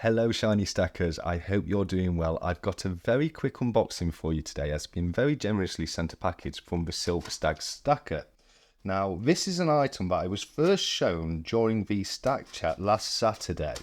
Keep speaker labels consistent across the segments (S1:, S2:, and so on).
S1: Hello shiny stackers, I hope you're doing well. I've got a very quick unboxing for you today. It's been very generously sent a package from the Silver Stag Stacker. Now this is an item that I was first shown during the Stack Chat last Saturday,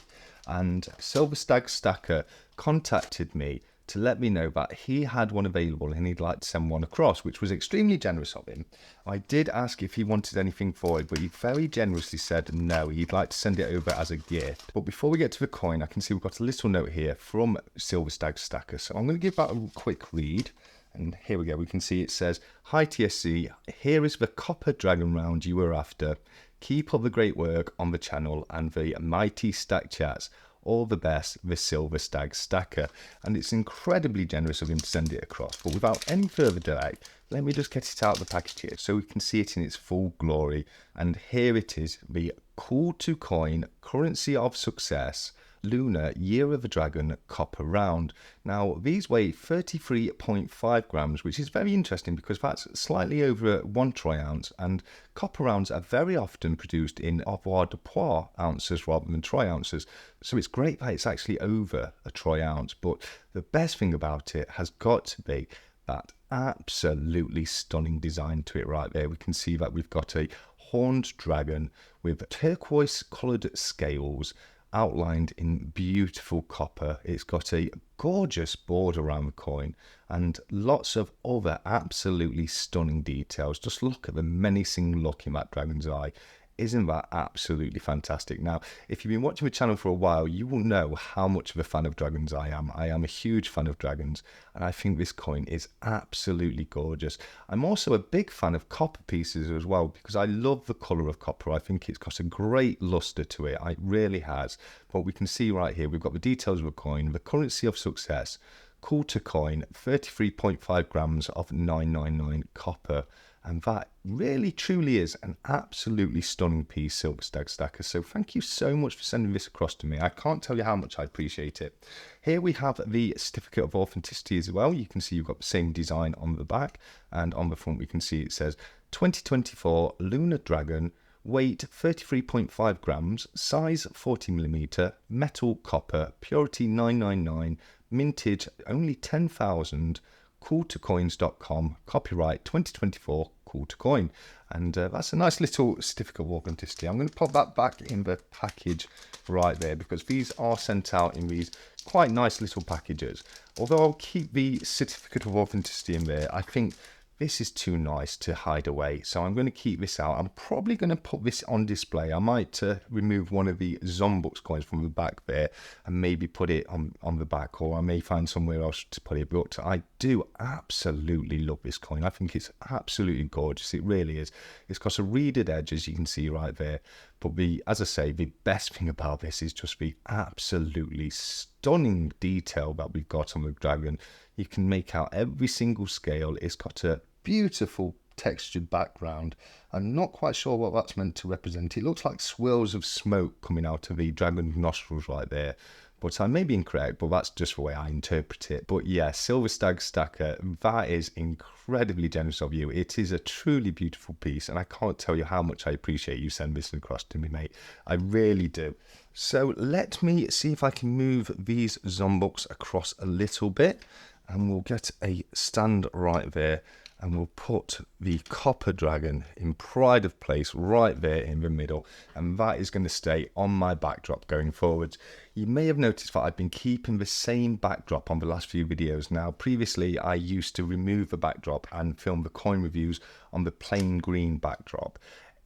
S1: and Silver Stag Stacker contacted me to let me know that he had one available and he'd like to send one across, which was extremely generous of him. I did ask if he wanted anything for it, but he very generously said no, he'd like to send it over as a gift. But before we get to the coin, I can see we've got a little note here from Silver Stag Stacker, so I'm going to give that a quick read. And here we go, we can see it says, "Hi TSC, here is the copper dragon round you were after. Keep up the great work on the channel and the mighty stack chats. All the best, the Silver Stag Stacker." And it's incredibly generous of him to send it across. But without any further delay, let me just get it out of the package here so we can see it in its full glory. And here it is, the Cool to Coin Currency of Success Lunar Year of the Dragon copper round. Now these weigh 33.5 grams, which is very interesting because that's slightly over 1 troy ounce, and copper rounds are very often produced in avoirdupois ounces rather than troy ounces, so it's great that it's actually over a troy ounce. But the best thing about it has got to be that absolutely stunning design to it right there. We can see that we've got a horned dragon with turquoise coloured scales outlined in beautiful copper. It's got a gorgeous border around the coin and lots of other absolutely stunning details. Just look at the menacing look in that dragon's eye. Isn't that absolutely fantastic? Now, if you've been watching the channel for a while, you will know how much of a fan of dragons I am. I am a huge fan of dragons, and I think this coin is absolutely gorgeous. I'm also a big fan of copper pieces as well, because I love the colour of copper. I think it's got a great lustre to it. It really has. But we can see right here, we've got the details of the coin, the currency of success, cool to coin, 33.5 grams of 999 copper. And that really truly is an absolutely stunning piece, Silver Stag Stacker. So thank you so much for sending this across to me. I can't tell you how much I appreciate it. Here we have the certificate of authenticity as well. You can see you've got the same design on the back, and on the front we can see it says 2024 Lunar Dragon, weight 33.5 grams, size 40mm, metal copper, purity 999, mintage only 10,000, cooltocoins.com, copyright 2024 Cool to Coin. And that's a nice little certificate of authenticity. I'm going to pop that back in the package right there, because these are sent out in these quite nice little packages. Although I'll keep the certificate of authenticity in there, I think this is too nice to hide away, so I'm going to keep this out. I'm probably going to put this on display. I might remove one of the Zombux coins from the back there and maybe put it on the back, or I may find somewhere else to put it. But I do absolutely love this coin. I think it's absolutely gorgeous. It really is. It's got a reeded edge, as you can see right there. But as I say, the best thing about this is just the absolutely stunning detail that we've got on the dragon. You can make out every single scale. It's got a beautiful textured background. I'm not quite sure what that's meant to represent. It looks like swirls of smoke coming out of the dragon's nostrils right there. But I may be incorrect, but that's just the way I interpret it. But yeah, Silver Stag Stacker, that is incredibly generous of you. It is a truly beautiful piece, and I can't tell you how much I appreciate you sending this across to me, mate. I really do. So let me see if I can move these Zombux across a little bit, and we'll get a stand right there, and we'll put the copper dragon in pride of place right there in the middle, and that is going to stay on my backdrop going forwards. You may have noticed that I've been keeping the same backdrop on the last few videos. Now previously I used to remove the backdrop and film the coin reviews on the plain green backdrop.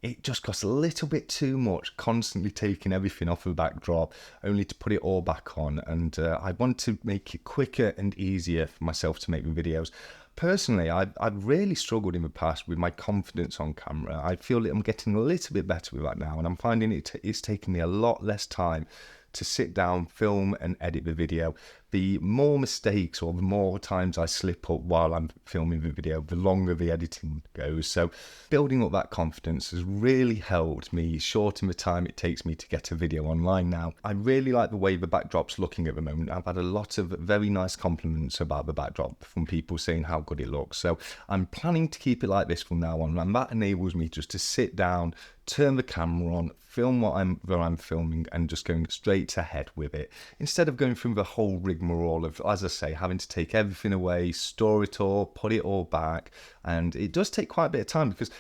S1: It just costs a little bit too much, constantly taking everything off the backdrop only to put it all back on, and I want to make it quicker and easier for myself to make the videos. Personally, I've really struggled in the past with my confidence on camera. I feel that I'm getting a little bit better with that now, and I'm finding it's taking me a lot less time to sit down, film and edit the video. The more mistakes or the more times I slip up while I'm filming the video, the longer the editing goes. So building up that confidence has really helped me shorten the time it takes me to get a video online now. I really like the way the backdrop's looking at the moment. I've had a lot of very nice compliments about the backdrop from people saying how good it looks. So I'm planning to keep it like this from now on, and that enables me just to sit down, turn the camera on, film what I'm filming, and just going straight straight ahead with it, instead of going through the whole rigmarole of, as I say, having to take everything away, store it all, put it all back. And it does take quite a bit of time because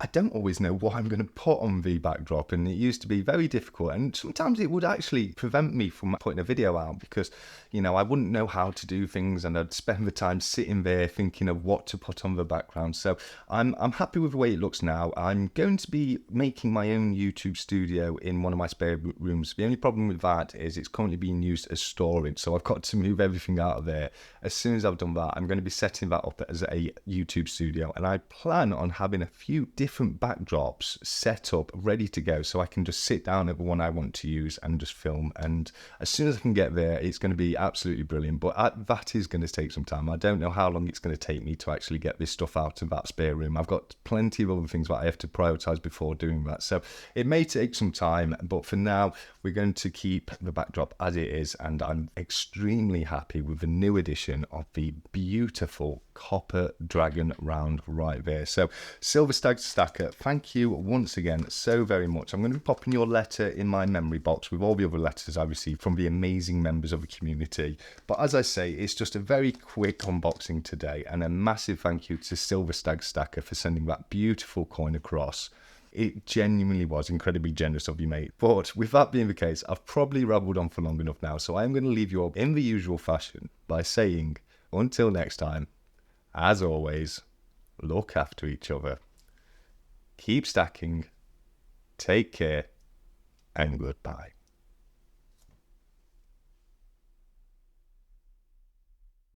S1: I don't always know what I'm going to put on the backdrop, and it used to be very difficult, and sometimes it would actually prevent me from putting a video out because, you know, I wouldn't know how to do things, and I'd spend the time sitting there thinking of what to put on the background. So I'm happy with the way it looks now. I'm going to be making my own YouTube studio in one of my spare rooms. The only problem with that is it's currently being used as storage, so I've got to move everything out of there. As soon as I've done that, I'm going to be setting that up as a YouTube studio, and I plan on having a few different backdrops set up ready to go, so I can just sit down at the one I want to use and just film. And as soon as I can get there, it's going to be absolutely brilliant. But that is going to take some time. I don't know how long it's going to take me to actually get this stuff out of that spare room. I've got plenty of other things that I have to prioritize before doing that, so it may take some time. But for now, we're going to keep the backdrop as it is, and I'm extremely happy with the new addition of the beautiful copper dragon round right there. So Silver Stag Stacker, thank you once again so very much. I'm going to be popping your letter in my memory box with all the other letters I received from the amazing members of the community. But as I say, it's just a very quick unboxing today, and a massive thank you to Silver Stag Stacker for sending that beautiful coin across. It genuinely was incredibly generous of you, mate. But with that being the case, I've probably rabbled on for long enough now, so I'm going to leave you all in the usual fashion by saying, until next time, as always, look after each other, keep stacking, take care, and goodbye.